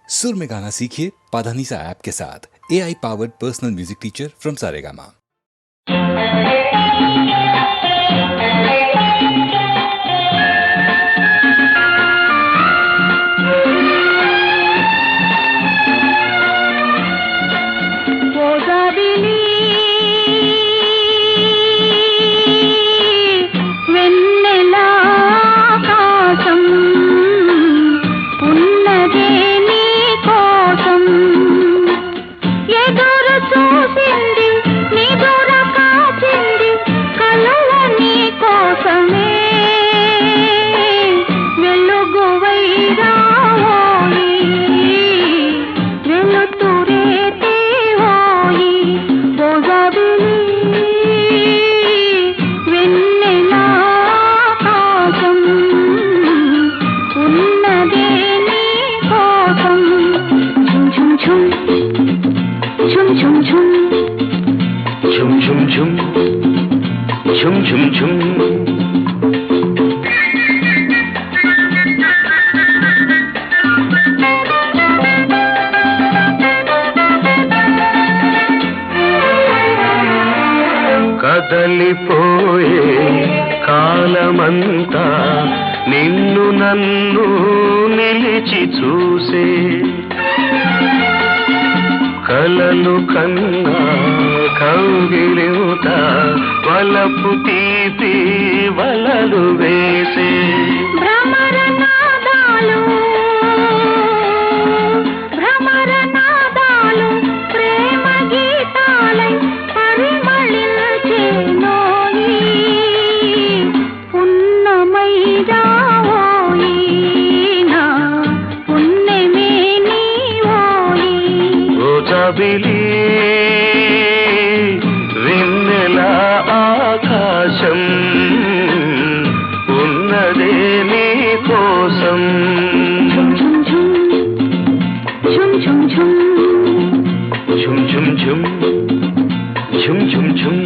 सुर में गाना सीखिए पाधानीसा ऐप के साथ। AI powered personal music teacher from Saregama. కదలిపోయే కాలమంతా నిన్ను నన్ను నిలిచి చూసే కలలు కన్నా కౌగిలింత వలపు తీపి వలలు వేసే వెన్నెల ఆకాశం ఉన్నదే నీ కోసం ఝుమ్ ఝుమ్ ఝుమ్ ఝుమ్ ఝుమ్ ఝుమ్ ఝుమ్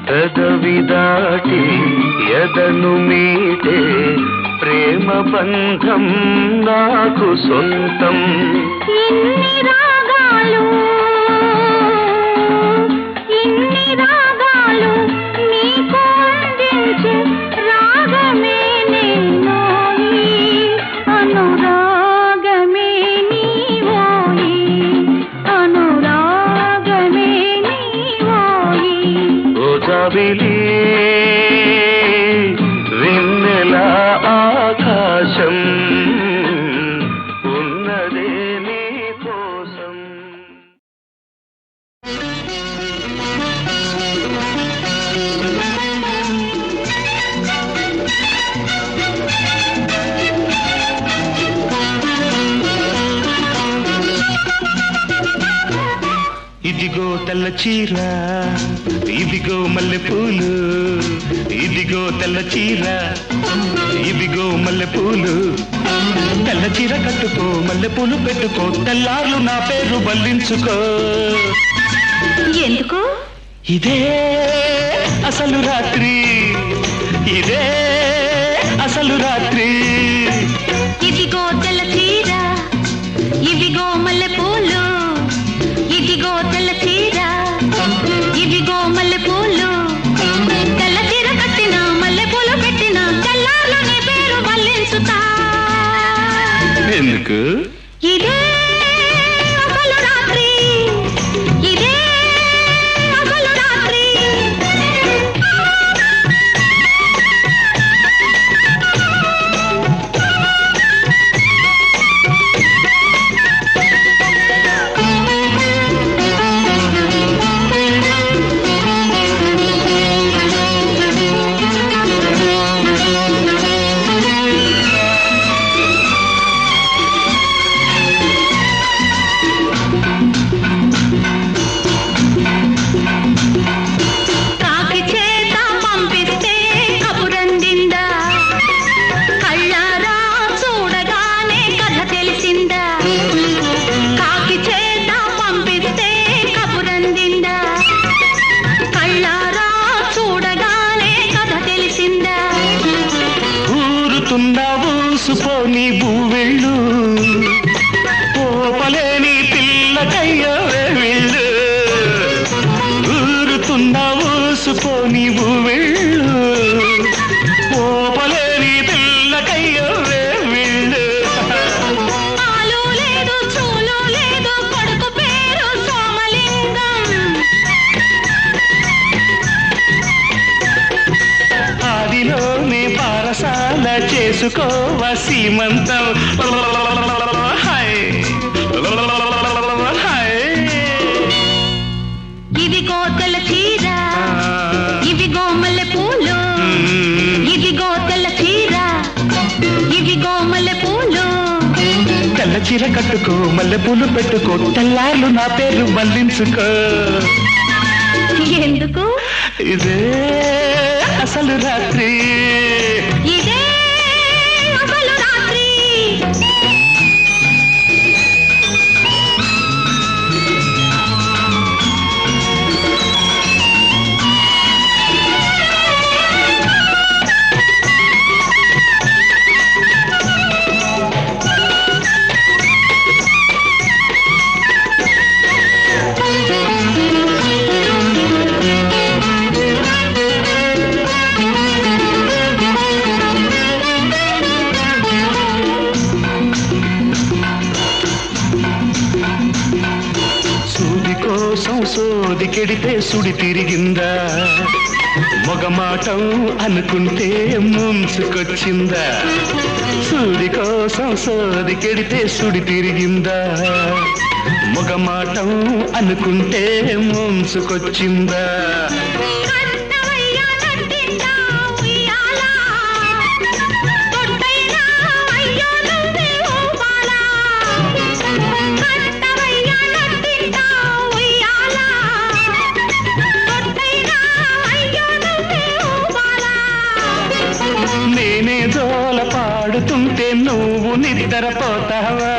పెదవి దాటి ఎదను మీటే ప్రేమ బంధం నాకు సొంతం ఇన్ని రాగాలు నీకు అందించే రాగమే నేనోయి అనురాగమే నీవోయి అనురాగమే నీవోయి ఓ జాబిలి వెన్నెల ఆకాశం ఉన్నదే నీ కోసం ఇదిగో తెల్ల చీర ఇదిగో మల్లెపూలు ఇదిగో తెల్ల చీర ఇదిగో మల్లెపూలు తెల్ల చీర కట్టుకో మల్లెపూలు పెట్టుకో తెల్లార్లు నా పేరు బల్లించుకో ఎందుకు ఇదే అసలు రాత్రి ఇదే అసలు రాత్రి ఇదిగో తెల్ల చీర ఇదిగో మల్లెపూలు ఇదిగో తెల్ల చీర ఇదిగో మల్లెపూలు తెల్ల చీర కట్టిన మల్లెపూలు పెట్టిన తెల్లార్లు నీ పేరు వల్లించుతా ఎందుకు ఇదే అసలు రాత్రి ఇదే అసలు రాత్రి చేసుకోవా సీమంతం హాయ్ హాయ్ ఇదిగో తెల్ల చీర ఇవిగో మల్లె పూలు ఇదిగో తెల్ల చీర ఇవిగో మల్లె పూలు తెల్ల చీర కట్టుకో మల్లె పూలు పెట్టుకో తెల్లార్లు నా పేరు మళ్ళించుకో ఎందుకు ఇదే అసలు రాత్రి ఇదే అసలు రాత్రి సోది కెడితే సుడి తిరిగిందా మొగమాటం అనుకుంటే ముంచుకొచ్చిందా సూది కోసం సోది కెడితే సుడి తిరిగిందా మొగమాటం అనుకుంటే ముంచుకొచ్చిందా నేనే జోల పాడుతుంటే నువ్వు నిద్రపోతావా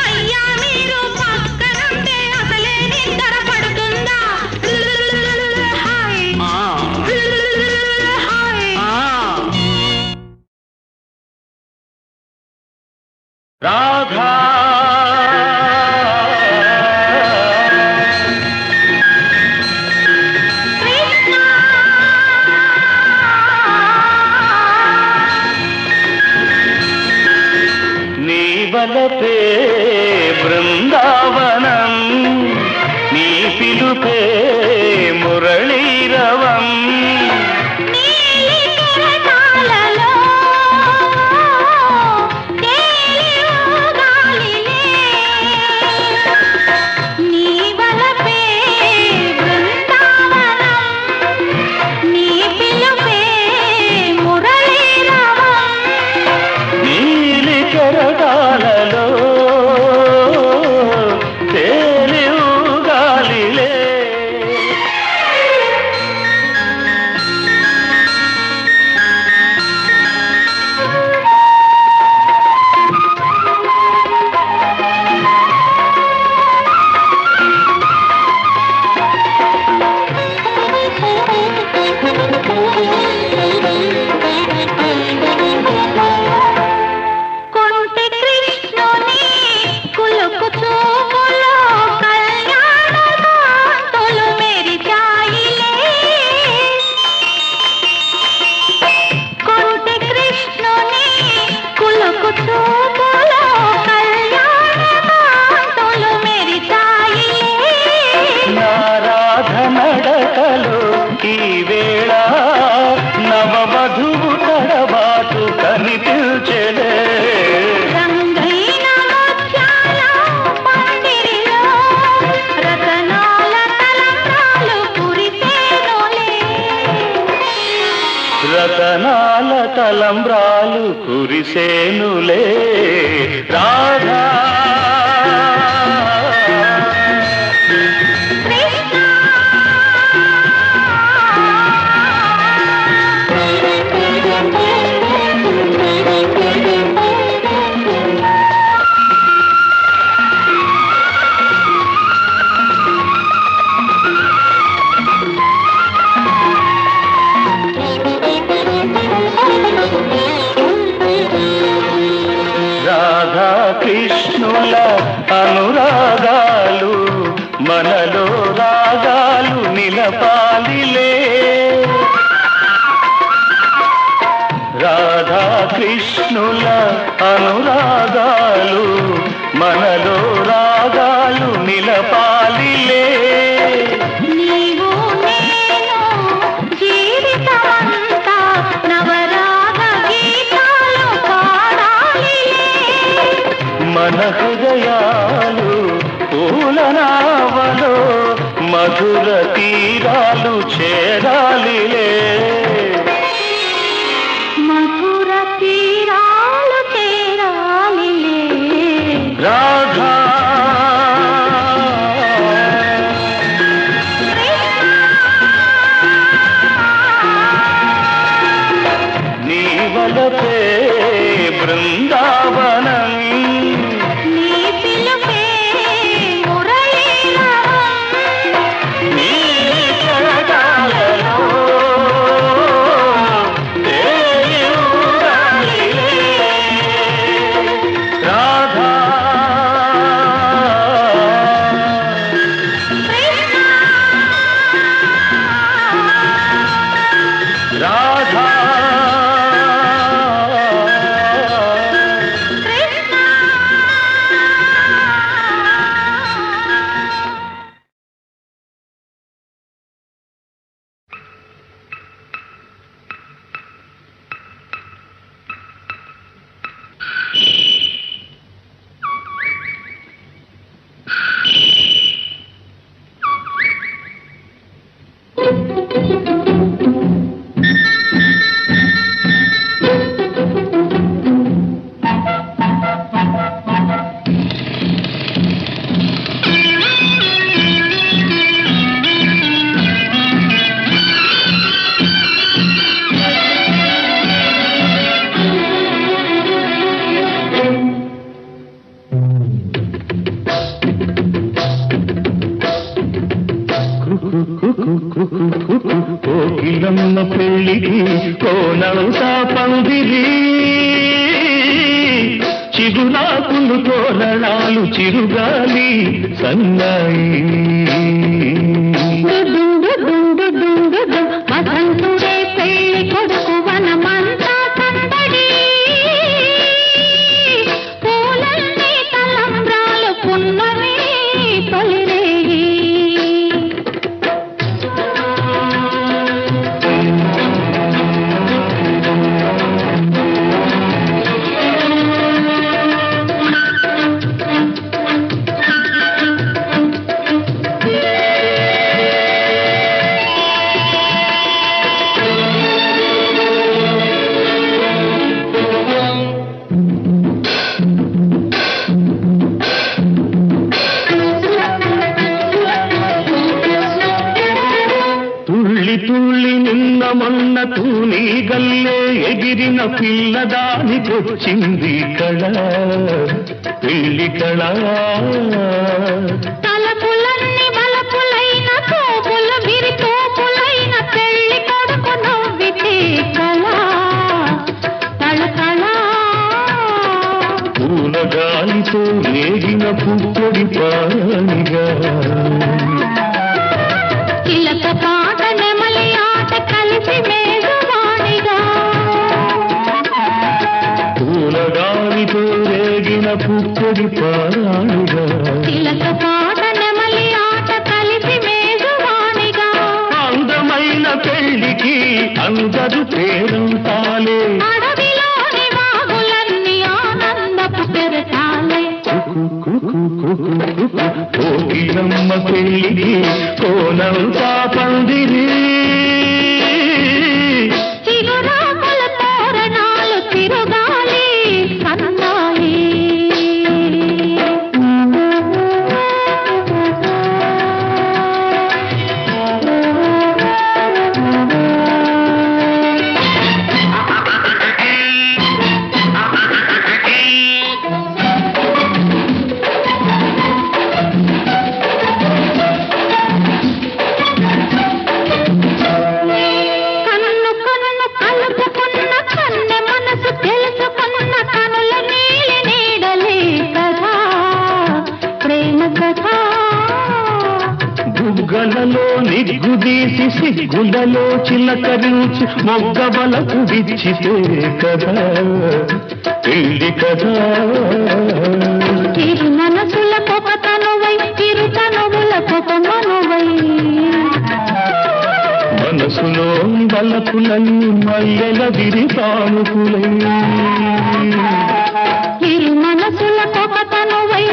అయ్యా మీరు పక్కనుంటే అసలే నిద్ర పడుతుందా హాయ్ హాయ్ రాధా వలపే బృందావనం నీ పిలుపే మురళీరవం నడకలో ఈ వేళ నవవధువు తడబాటు కనిపించలే రంగైన ముత్యాల పందిరిలో రతనాల తలంబ్రాలు కురిసేనులే రతనాల తలంబ్రాలు కురిసేనులే రాధా రాధా కృష్ణుల అనురాగాలు మనలో రాగాలు నిలపాలిలే రాధా కృష్ణుల అనురాగాలు మనలో రాగాలు నిలపాలిలే నీవు నేను హృదయాలు పూలనావలో మధుర తీరాలు చేరాలిలే మధుర తీరాలు చేరాలిలే రాధా నీవలపే బృందావనం నీ పిలుపే మురళీరవం నీ జగడాలలో తేలియుగాలిలే రాధా రాధా కోకిలమ్మ పెళ్ళికి కోనవుతా పందిరి చిగురాకులు తోరణాలు చిరుగాలి సన్నాయి వసంతుడే పెళ్లి కొడుకు వనమంతా సందడి పూలన్నీ తలంబ్రాలు పున్నమి తొలిరేయి తుళ్ళి తుళ్ళి నిన్న మొన్న తూని గల్లే ఎగిరిన పిల్లదానికొచ్చింది కళ పెళ్లి కళ తలపులన్నీ బలపులైన తోపుల విరి తోపులైన పెళ్లి కొడుకు నవ్వితే కళ తళతళ పూల గాలితో రేగిన పుప్పొడి పానిగా చిలక పాట నెమలి ఆట కలిసి మేఘవాణిగా పూల గాలితో రేగిన పుప్పొడి పానిగా చిలక పాట నెమలి ఆట కలిసి మేఘవాణిగా అందమైన పెళ్లికి అందరు పేరంతాలే అడవిలోని వాగులన్నీ ఆనందపు పెరటాలే కోకిలమ్మ పెళ్ళికి కోనంతా పందిరి చిగురాకుల తోరణాలు తిరుగాలి సన్నాయి కన్ను కన్ను కలుపుకున్న కన్నె మనసు తెలుసుకున్న కనుల నీలి నీడలే కదా ప్రేమ కదా బుగ్గలలో నిగ్గుదీసి సిగ్గులలో చిలకరించి మొగ్గవలకు విచ్చితే కదా పెళ్లి కదా చిరు మనసుల పొగ తనువై చిరు తనువుల పొగ మనువై మనసులో బలపులన్నీ మల్లెల విరి తానుకులై చిరు మనసుల పొగ తనువై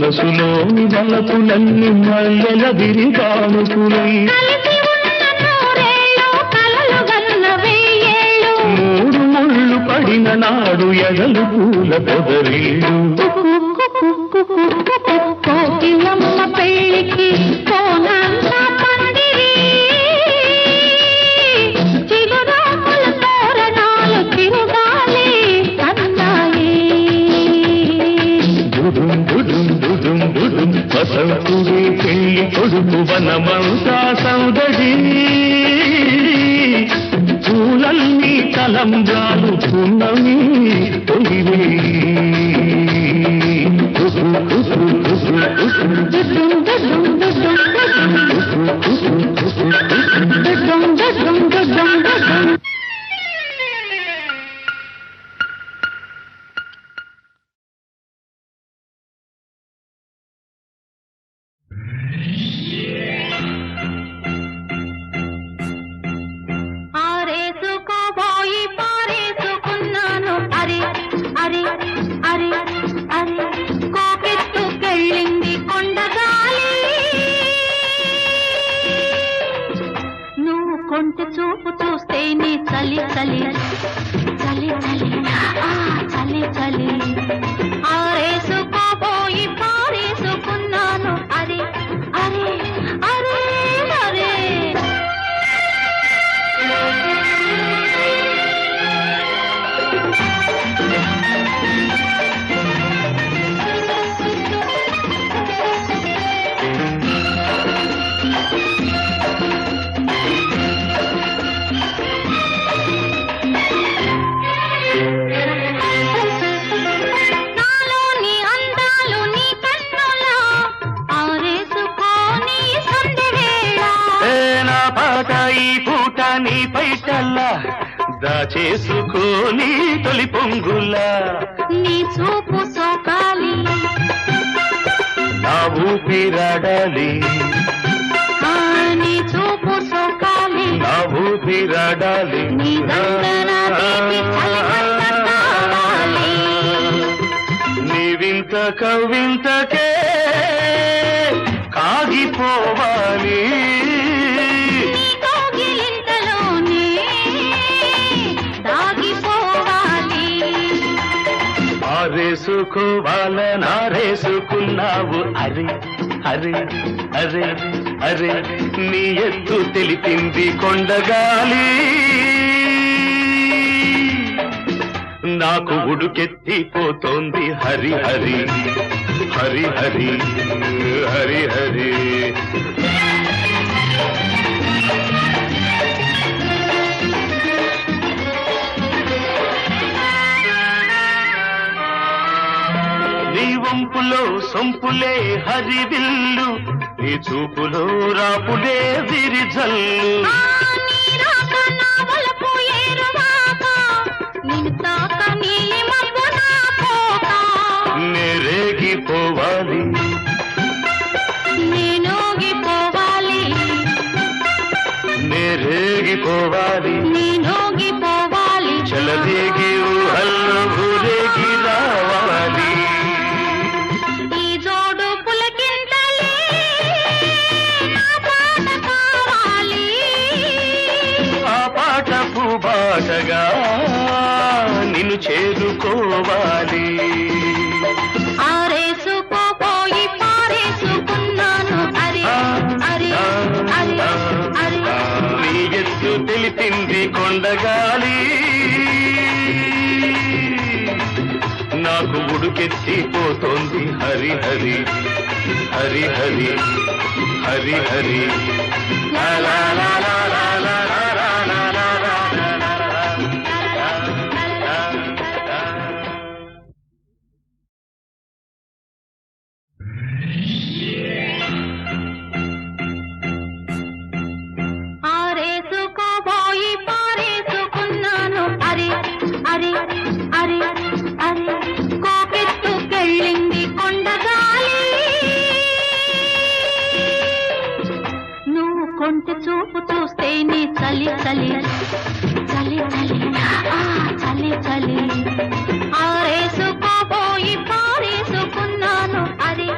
మనసులోని వలపులన్నీ మల్లెల విరిగానుకులై కలిసి ఉన్న నూరేళ్ళు కలలు గన్న వెయ్యేళ్ళు మూడు ముళ్ళు పడిన నాడు ఎగలు పూల పొదరీడు కోకిలమ్మ పెళ్ళికి కోనంతా పందిరి చిగురాకుల తోరణాలు తిరుగాలి కన్నాయి దుడుం దుడుం దుడుం దుడుం వసంతుడి పెళ్లి కొడుకు వనమంతా సౌదడి పూలన్నీ తలంబ్రాలు పున్నమి తొలివే ఆరేసుకోబోయి పారేసుకున్నాను అరే అరే అరే అరే కోకెత్తుకెళ్ళింది కొండగాలి నువ్వు కొంటె చూపు చూస్తే నీ చలి చలి చలి చలి చలి చలి ఆరేసుకోబోయి పారేసుకున్నాను అరే అరే అరే అరే నాలోని అందాలు నీ కన్నులా ఆరేసుకోని సందెవేళ నా పాట ఈ పూట నీ పైటల్లా దాచేసుకోని తొలి పొంగులా నీ చూపు సోకాలి నా ఊపిరాడాలి నీ చూపు సోకాలి నా ఊపిరాడాలి నీ దండన తీపి చలిమంట కావాలి. నీ వింత కవింతకే కాగిపోవాలి నీ కౌగిలింతలోనే దాగిపోవాలి ఆరేసుకోవాలనారేసుకున్నావు అరే అరే అరే అరే నీ ఎత్తు తెలిపింది కొండగాలి నాకు ఉడుకెత్తిపోతోంది హరి హరి హరి హరి హరి హరి నీ వంపులో సొంపులే హరివిల్లు నీ చూపులో రాపులే విరిజల్లు నీ రాక నా వలపు ఏరువాక నిన్ను తాక నీలి మబ్బు నా పోక నేరేగిపోవాలి నేనోగిపోవాలి నేరేగిపోవాలి నేనోగిపోవాలి చలదేగి ఊహల్లో ఊరేగి రావాలి ఈ జోడు పులకింతలే నా పాట కావాలి ఆ పాట పూబాటగా నిన్ను చేరుకోవాలి ఆరేసుకోపోయి పారేసుకున్నాను అరే అరే అరే అరే నీ ఎత్తు తెలిపింది కొండగాలి నాకు ఉడుకెత్తిపోతోంది హరి హరి హరి హరి హరి హరి లా లా లా లా లా లా లా లా లా లా ఆరేసుకోబోయి పారేసుకున్నాను అరే అరే అరే అరే కోకెత్తుకెళ్ళింది కొండగాలి నువ్వు కొంటె చూపు చూస్తే నీ చలి చలి చలి చలి చలి చలి ఆరేసుకోబోయి పారేసుకున్నాను అరే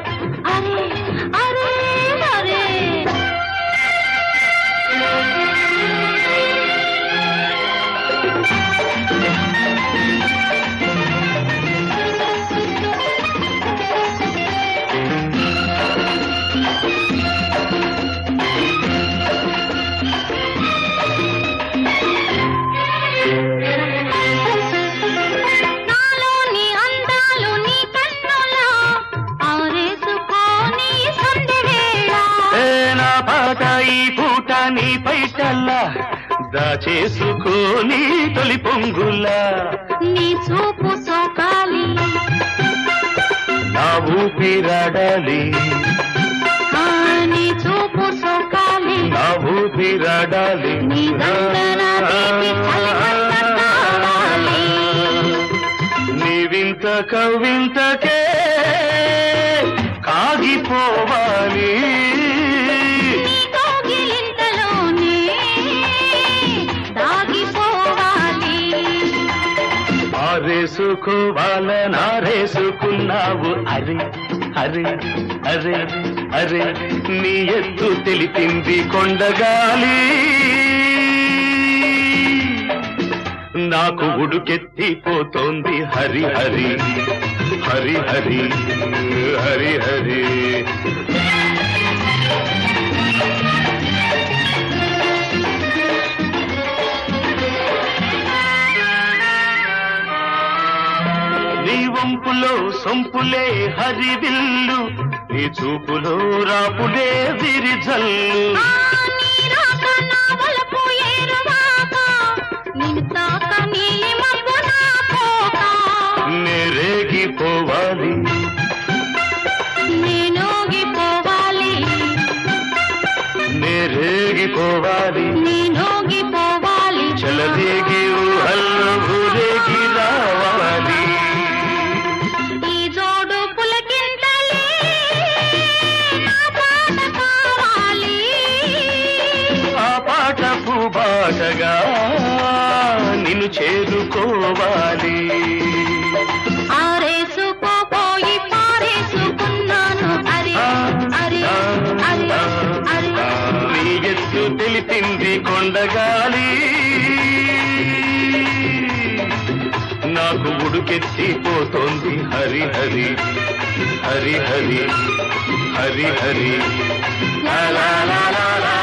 మాట ఈ పూట నీ పైటల్లా దాచేసుకోని తొలి పొంగులా నీ చూపు సోకాలి నా ఊపిరాడాలి నీ చూపు సోకాలి నా ఊపిరాడాలి నీ దండన తీపి చలిమంట కావాలి. నీవింత కవింతకే కాగిపోవాలి నీ కౌగిలింతలోనే దాగిపోవాలి. ఆరేసుకోవాలనారేసుకున్నావు అరే అరే అరే అరే నీ ఎత్తు తెలిపింది కొండగాలి నాకు ఉడుకెత్తిపోతోంది హరి హరి హరి హరి హరి హరి నీ వంపులో సొంపులే హరివిల్లు నీ చూపులో రాపులే విరిజల్లు నీ రాక నా వలపు ఏరువాక నిన్ను తాక నీలి మబ్బు నా పోక నేరేగిపోవాలి నేనోగిపోవాలి నేరేగిపోవాలి నేనోగిపోవాలి చలదేగి ఊహల్లో ఊరేగి రావాలి ఈ జోడు పులకింతలే నా పాట కావాలి. ఆ పాట పూబాటగా నిన్ను చేరుకోవాలి ఆరేసుకోపోయి పారేసుకున్నాను అరే అరే అరే అరే నీ ఎత్తు తెలిపింది కొండగాలి నాకు ఉడుకెత్తిపోతోంది హరి హరి హరి హరి హరి హరి లా లా లా లా లా